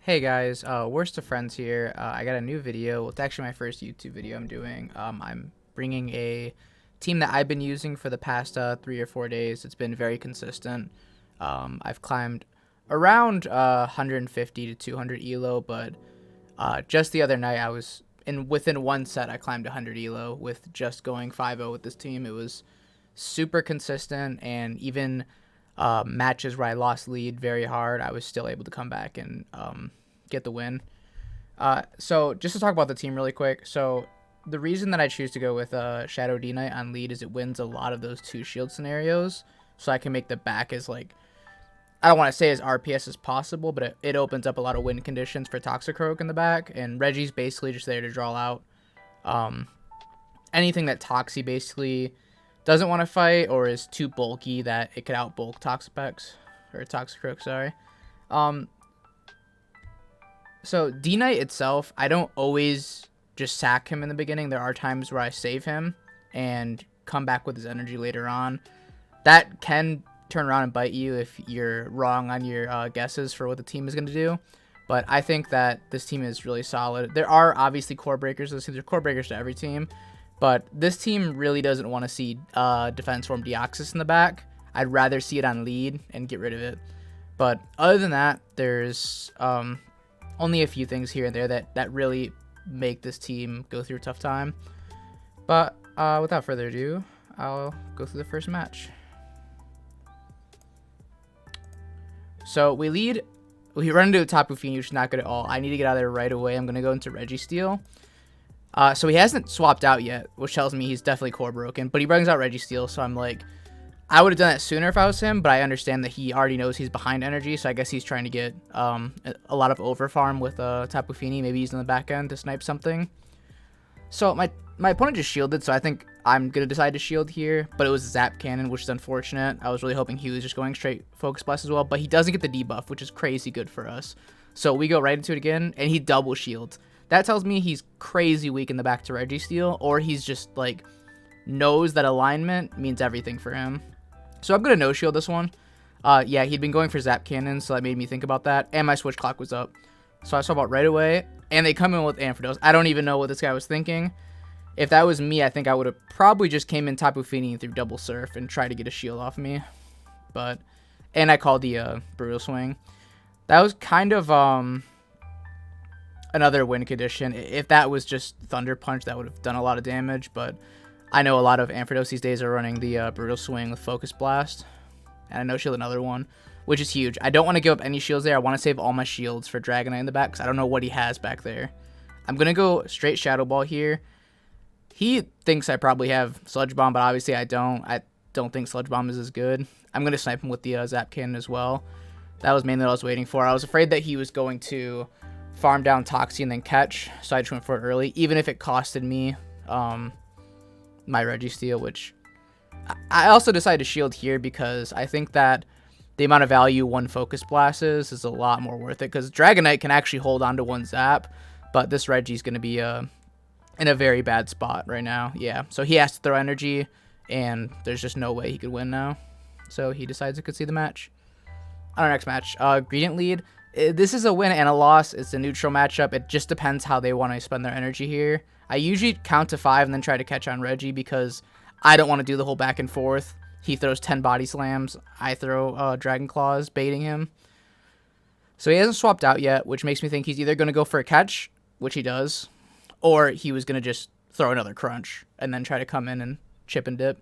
Hey guys, Worst of Friends here. I got a new video. Well, it's actually my first YouTube video I'm doing. I'm bringing a team that I've been using for the past 3 or 4 days. It's been very consistent. I've climbed around 150 to 200 ELO, but just the other night I was within one set I climbed 100 ELO with just going 5-0 with this team. It was super consistent, and even matches where I lost lead very hard, I was still able to come back and get the win. So just to talk about the team really quick. So the reason that I choose to go with Shadow D Knight on lead is it wins a lot of those 2 shield scenarios. So I can make the back as, like, I don't want to say as RPS as possible, but it opens up a lot of win conditions for Toxicroak in the back. And Reggie's basically just there to draw out anything that Toxie basically doesn't want to fight or is too bulky that it could outbulk Toxicroak, sorry. So D Knight itself, I don't always just sack him in the beginning. There are times where I save him and come back with his energy later on. That can turn around and bite you if you're wrong on your guesses for what the team is going to do. But I think that this team is really solid. There are obviously core breakers. There's core breakers to every team. But this team really doesn't want to see Defense Form Deoxys in the back. I'd rather see it on lead and get rid of it. But other than that, there's only a few things here and there that really make this team go through a tough time. But without further ado, I'll go through the first match. So we lead. We run into a Tapu Fini, which is not good at all. I need to get out of there right away. I'm going to go into Registeel. So he hasn't swapped out yet, which tells me he's definitely core broken. But he brings out Registeel, so I'm like, I would have done that sooner if I was him, but I understand that he already knows he's behind energy, so I guess he's trying to get a lot of overfarm with Tapu Fini, maybe using the back end to snipe something. So my opponent just shielded, so I think I'm going to decide to shield here, but it was a Zap Cannon, which is unfortunate. I was really hoping he was just going straight Focus Blast as well, but he doesn't get the debuff, which is crazy good for us. So we go right into it again, and he double shields. That tells me he's crazy weak in the back to Registeel, or he's just, like, knows that alignment means everything for him. So I'm going to no-shield this one. Yeah, he'd been going for Zap Cannon, so that made me think about that, and my switch clock was up. So I swap out right away, and they come in with Ampharos. I don't even know what this guy was thinking. If that was me, I think I would have probably just came in Tapu Fini through Double Surf and tried to get a shield off me. And I called the Brutal Swing. That was kind of another win condition. If that was just Thunder Punch, that would have done a lot of damage, but I know a lot of Ampharos these days are running the Brutal Swing with Focus Blast, and I know shield another one, which is huge. I don't want to give up any shields there. I want to save all my shields for Dragonite in the back, because I don't know what he has back there. I'm going to go straight Shadow Ball here. He thinks I probably have Sludge Bomb, but obviously I don't. I don't think Sludge Bomb is as good. I'm going to snipe him with the Zap Cannon as well. That was mainly what I was waiting for. I was afraid that he was going to farm down Toxie and then catch, so I just went for it early, even if it costed me my Registeel, which I also decided to shield here because I think that the amount of value one Focus Blast is a lot more worth it, because Dragonite can actually hold on to one Zap, but this Reggie's going to be in a very bad spot right now. Yeah, so he has to throw energy, and there's just no way he could win now. So he decides to concede the match. On our next match, Greedent lead. This is a win and a loss. It's a neutral matchup. It just depends how they want to spend their energy here. I usually count to 5 and then try to catch on Reggie because I don't want to do the whole back and forth. He throws 10 body slams. I throw Dragon Claws, baiting him. So he hasn't swapped out yet, which makes me think he's either going to go for a catch, which he does, or he was going to just throw another crunch and then try to come in and chip and dip.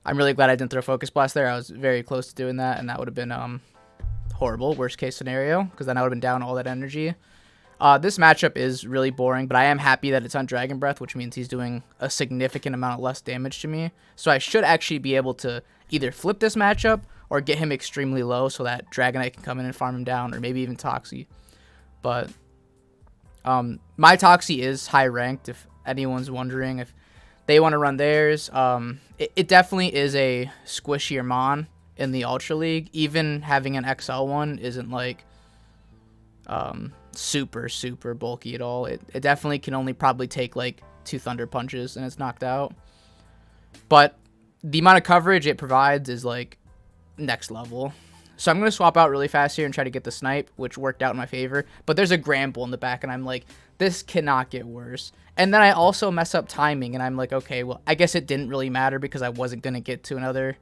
I'm really glad I didn't throw Focus Blast there. I was very close to doing that, and that would have been horrible, worst case scenario, because then I would have been down all that energy. This matchup is really boring, but I am happy that it's on Dragon Breath, which means he's doing a significant amount of less damage to me. So I should actually be able to either flip this matchup or get him extremely low so that Dragonite can come in and farm him down, or maybe even Toxie. But my Toxie is high ranked, if anyone's wondering if they want to run theirs. It definitely is a squishier Mon in the Ultra League. Even having an XL one isn't like super bulky at all. It definitely can only probably take like 2 Thunder Punches and it's knocked out. But the amount of coverage it provides is like next level. So I'm going to swap out really fast here and try to get the snipe, which worked out in my favor. But there's a Gramble in the back, and I'm like, this cannot get worse. And then I also mess up timing, and I'm like, okay, well, I guess it didn't really matter because I wasn't going to get to another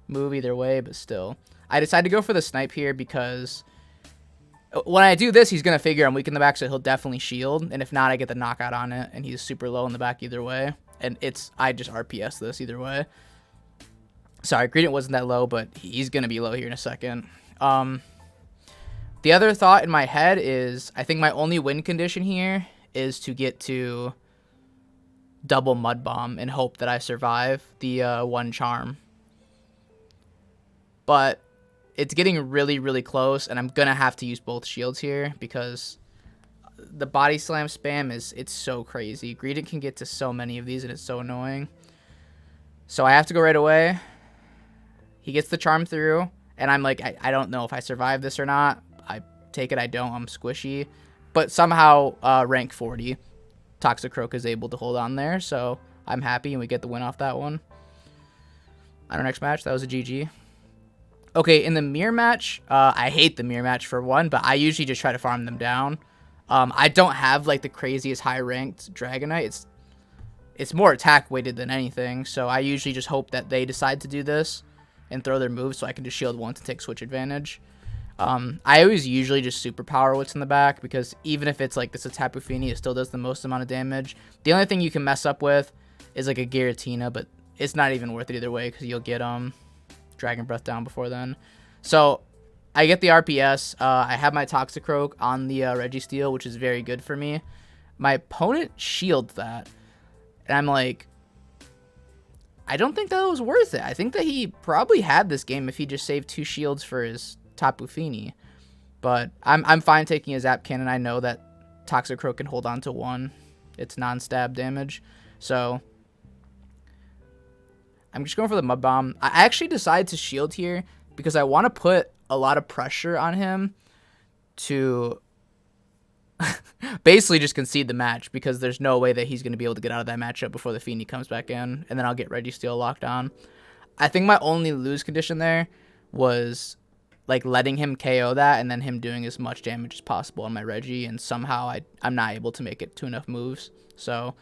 move either way, but still. I decided to go for the snipe here because when I do this, he's going to figure I'm weak in the back, so he'll definitely shield. And if not, I get the knockout on it, and he's super low in the back either way. And I just RPS this either way. Sorry, Greedent wasn't that low, but he's going to be low here in a second. The other thought in my head is I think my only win condition here is to get to double Mud Bomb and hope that I survive the one charm. But it's getting really, really close, and I'm going to have to use both shields here because the body slam spam it's so crazy. Greedent can get to so many of these, and it's so annoying. So I have to go right away. He gets the charm through, and I'm like, I don't know if I survive this or not. I take it I don't. I'm squishy. But somehow, rank 40, Toxicroak is able to hold on there, so I'm happy, and we get the win off that one. On our next match, that was a GG. Okay, in the mirror match, I hate the mirror match for one, but I usually just try to farm them down. I don't have, like, the craziest high-ranked Dragonite. It's more attack-weighted than anything, so I usually just hope that they decide to do this and throw their moves so I can just shield once and take switch advantage. I always usually just superpower what's in the back because even if it's like this a Tapu Fini, it still does the most amount of damage. The only thing you can mess up with is like a Giratina, but it's not even worth it either way because you'll get Dragon Breath down before then. So I get the RPS. I have my Toxicroak on the Registeel, which is very good for me. My opponent shields that, and I'm like, I don't think that was worth it. I think that he probably had this game if he just saved 2 shields for his Tapu Fini. But I'm fine taking his Zap Cannon. I know that Toxicroak can hold on to 1. It's non-stab damage. So I'm just going for the Mud Bomb. I actually decided to shield here because I want to put a lot of pressure on him to basically just concede the match because there's no way that he's going to be able to get out of that matchup before the Fini comes back in, and then I'll get Registeel locked on. I think my only lose condition there was like letting him KO that and then him doing as much damage as possible on my Reggie, and somehow I'm not able to make it to enough moves. So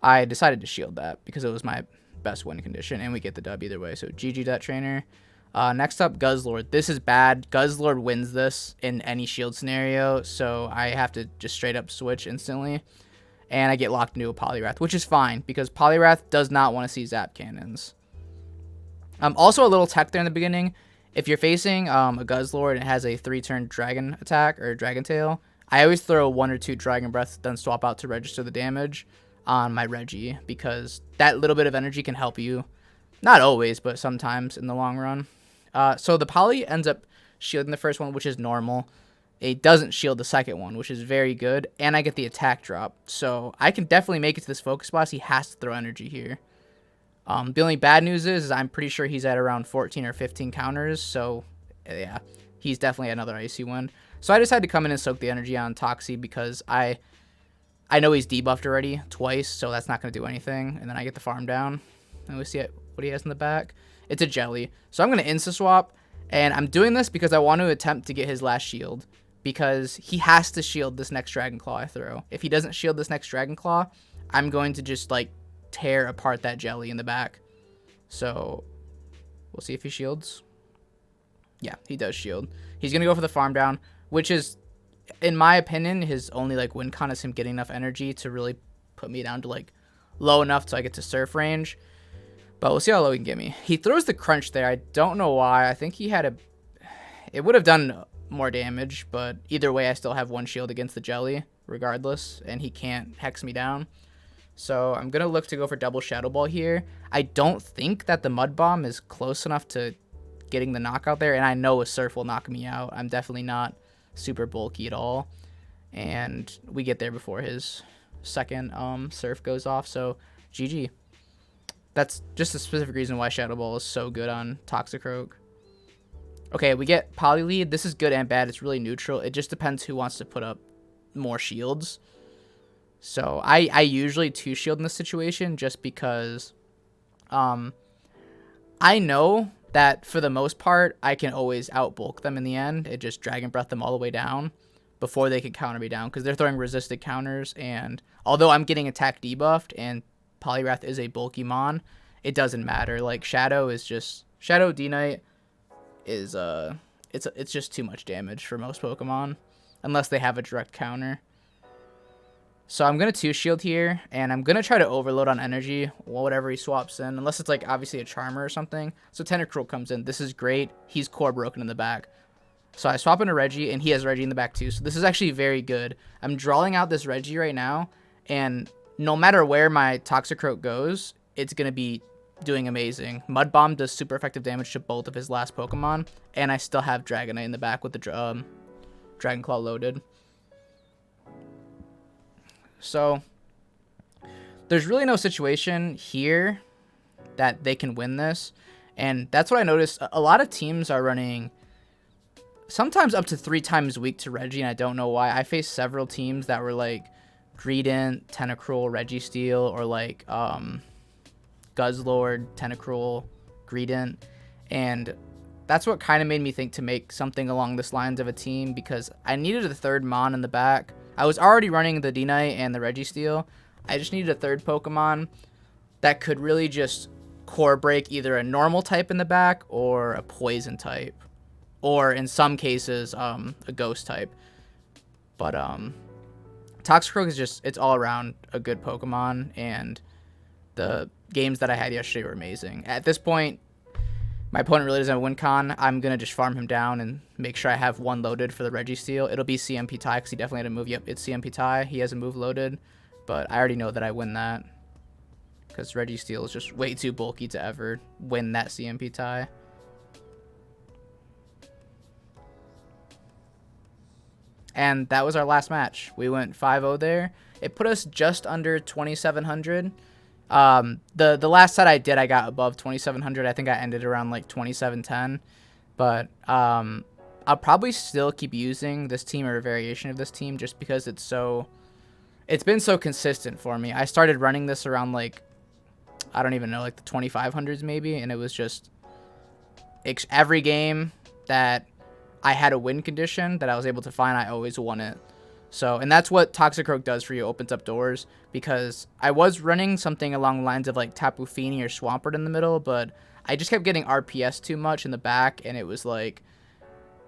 I decided to shield that because it was my best win condition, and we get the dub either way. So GG that trainer. Next up, Guzzlord. This is bad. Guzzlord wins this in any shield scenario, so I have to just straight up switch instantly. And I get locked into a Poliwrath, which is fine, because Poliwrath does not want to see Zap Cannons. Also, a little tech there in the beginning. If you're facing a Guzzlord and it has a 3-turn Dragon attack or Dragon Tail, I always throw 1 or 2 Dragon Breath, then swap out to register the damage on my Reggie, because that little bit of energy can help you. Not always, but sometimes in the long run. So the Poly ends up shielding the first one, which is normal. It doesn't shield the second one, which is very good. And I get the attack drop. So I can definitely make it to this Focus Blast. He has to throw energy here. The only bad news is I'm pretty sure he's at around 14 or 15 counters. So, yeah, he's definitely another Icy Wind. So I decided to come in and soak the energy on Toxie because I know he's debuffed already twice. So that's not going to do anything. And then I get the farm down. And we see what he has in the back. It's a Jelly. So I'm going to insta-swap, and I'm doing this because I want to attempt to get his last shield, because he has to shield this next Dragon Claw I throw. If he doesn't shield this next Dragon Claw, I'm going to just, like, tear apart that Jelly in the back. So we'll see if he shields. Yeah, he does shield. He's going to go for the farm down, which is, in my opinion, his only, like, win con is him getting enough energy to really put me down to, like, low enough so I get to Surf range. But we'll see how low he can get me. He throws the Crunch there. I don't know why. I think he had it would have done more damage, but either way, I still have 1 shield against the Jelly, regardless, and he can't hex me down. So I'm going to look to go for double Shadow Ball here. I don't think that the Mud Bomb is close enough to getting the knockout there, and I know a Surf will knock me out. I'm definitely not super bulky at all, and we get there before his second Surf goes off, so GG. That's just a specific reason why Shadow Ball is so good on Toxicroak. Okay, we get Poly lead. This is good and bad. It's really neutral. It just depends who wants to put up more shields. So I usually 2-shield in this situation just because I know that for the most part, I can always outbulk them in the end. It just Dragon Breath them all the way down before they can counter me down, because they're throwing resisted counters, and although I'm getting attack debuffed and Poliwrath is a bulky mon, it doesn't matter. Like Shadow is just Shadow D-Knight is it's just too much damage for most Pokemon unless they have a direct counter. So I'm going to 2-shield here, and I'm going to try to overload on energy, whatever he swaps in, unless it's like obviously a Charmer or something. So Tentalcruel comes in. This is great. He's core broken in the back. So I swap into Reggie, and he has Reggie in the back too. So this is actually very good. I'm drawing out this Reggie right now, and no matter where my Toxicroak goes, it's going to be doing amazing. Mud Bomb does super effective damage to both of his last Pokemon, and I still have Dragonite in the back with the Dragon Claw loaded. So there's really no situation here that they can win this, and that's what I noticed. A lot of teams are running sometimes up to 3 times weak to Reggie, and I don't know why. I faced several teams that were like Greedent, Tentalcruel, Registeel, or like Guzzlord, Tentalcruel, Greedent, and that's what kind of made me think to make something along this lines of a team, because I needed a third Mon in the back. I was already running the D-Knight and the Registeel. I just needed a third Pokemon that could really just core break either a normal type in the back or a poison type, or in some cases a ghost type. But Toxicroak is just, it's all around a good Pokemon, and the games that I had yesterday were amazing. At this point, my opponent really doesn't have a win con. I'm going to just farm him down and make sure I have one loaded for the Registeel. It'll be CMP tie, because he definitely had a move. Yep, it's CMP tie. He has a move loaded, but I already know that I win that, because Registeel is just way too bulky to ever win that CMP tie. And that was our last match. We went 5-0 there. It put us just under 2,700. The last set I did, I got above 2,700. I think I ended around like 2,710. But I'll probably still keep using this team or a variation of this team, just because it's been so consistent for me. I started running this around like, I don't even know, like the 2,500s maybe, and it was just every game that I had a win condition that I was able to find, I always won it. So, and that's what Toxicroak does for you, opens up doors, because I was running something along the lines of like Tapu Fini or Swampert in the middle, but I just kept getting RPS too much in the back, and it was like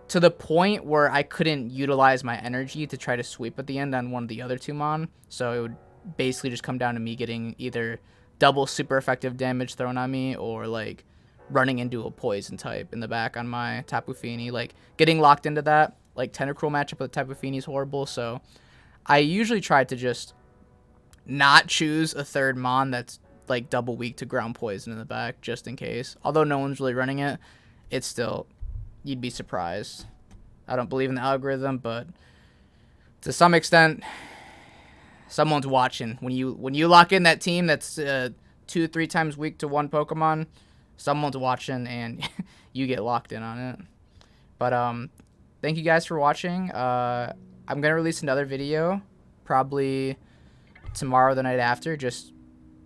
to the point where I couldn't utilize my energy to try to sweep at the end on one of the other two Mon. So it would basically just come down to me getting either double super effective damage thrown on me, or like running into a poison type in the back on my Tapu Fini, like getting locked into that. Like Tentalcruel matchup with Tapu Fini is horrible, so I usually try to just not choose a third Mon that's like double weak to ground poison in the back, just in case. Although no one's really running it, it's still, you'd be surprised. I don't believe in the algorithm, but to some extent, someone's watching. When you lock in that team that's 2-3 times weak to one Pokemon, someone's watching, and you get locked in on it. But thank you guys for watching. I'm going to release another video probably tomorrow, the night after, just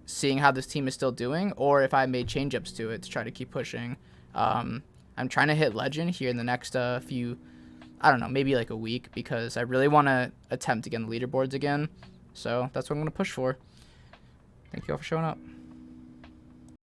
seeing how this team is still doing, or if I made change-ups to it to try to keep pushing. I'm trying to hit Legend here in the next few, I don't know, maybe like a week, because I really want to attempt to get on the leaderboards again. So that's what I'm going to push for. Thank you all for showing up.